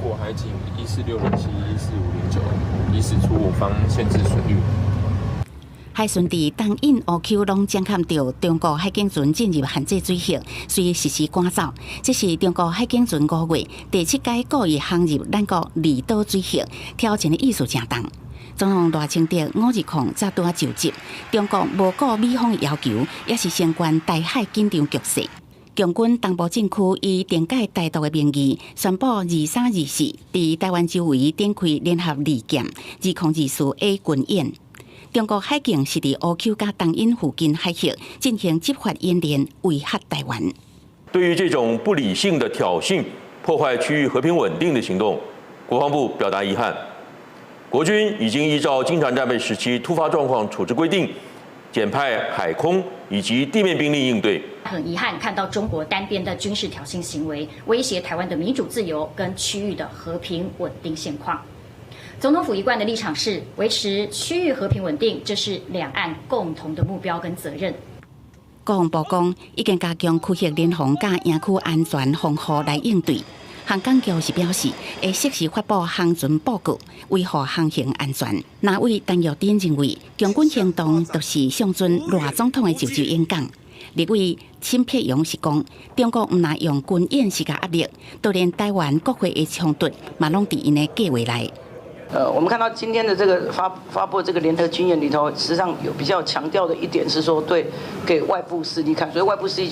国海警14607、14509，以使出我方限制水域。海巡伫东引乌丘拢掌控到中国海警船进入限制水域，需实施赶走。这是中国海警船5月第7届故意航入咱国离岛水域，挑战的意思正重。总统赖清德5日控早拄就职，中国无顾美方的要求，也是升悬台海紧张局势。共军东部战区以电解台独的名义宣布23、24伫台湾周围展开联合利剑2024 A 军演。中国海警是伫乌丘甲东引附近海域进行执法演练，威吓台湾。对于这种不理性的挑衅、破坏区域和平稳定的行动，国防部表达遗憾。国军已经依照经常战备时期突发状况处置规定，检派海空以及地面兵力应对。很遗憾看到中国单边的军事挑衅行为，威胁台湾的民主自由跟区域的和平稳定现况。总统府一贯的立场是维持区域和平稳定，这是两岸共同的目标跟责任。国防部讲，已经加强区域联防甲营区安全防护来应对。航港局是表示，会适时发布航船报告，维护航行安全。哪位陈玉珍认为，共军行动就是象征赖总统的就职演讲。立委陈佩荣是讲，中国毋但用军演施加压力，就连台湾国会的冲突嘛拢伫因的计划内。我们看到今天的这个发布这个联合军演里头，实际上有比较强调的一点是说，对给外部势力看，所以外部势力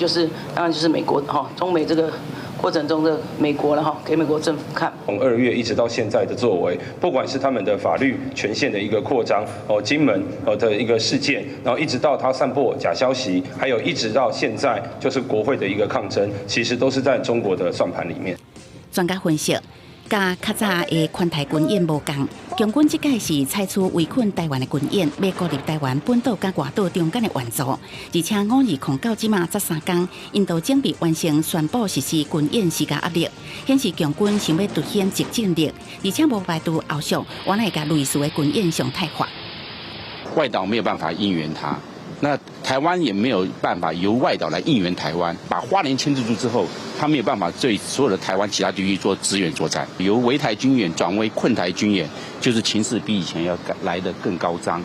当然就是美国哈，中美这个过程中的美国了哈，给美国政府看。从2月一直到现在的作为，不管是他们的法律权限的一个扩张，金门的一个事件，然后一直到他散播假消息，还有一直到现在就是国会的一个抗争，其实都是在中国的算盘里面。专家分析。甲较早的环台军演无同，共军即届是采取围困台湾的军演，要孤立台湾本岛甲外岛中间的援助，而且5日控到即马才3天，因都准备完成宣布实施军演施加压力，显示共军想要凸显执政力，而且无排除后续原来甲类似的军演常态化。外岛没有办法应援他。那台湾也没有办法由外岛来应援台湾，把花莲牵制住之后，他没有办法对所有的台湾其他地区做支援作战。由围台军演转为困台军演，就是情势比以前要来得更高涨。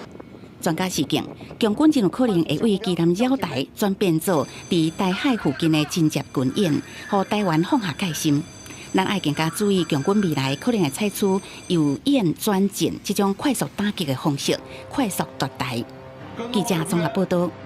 专家示警，共军真有可能会为基南绕台转变做伫台海附近的真接军演，让台湾放下戒心。咱爱更加注意，共军未来可能会采取由演转战这种快速打击的方式，快速夺台。记者综合报道。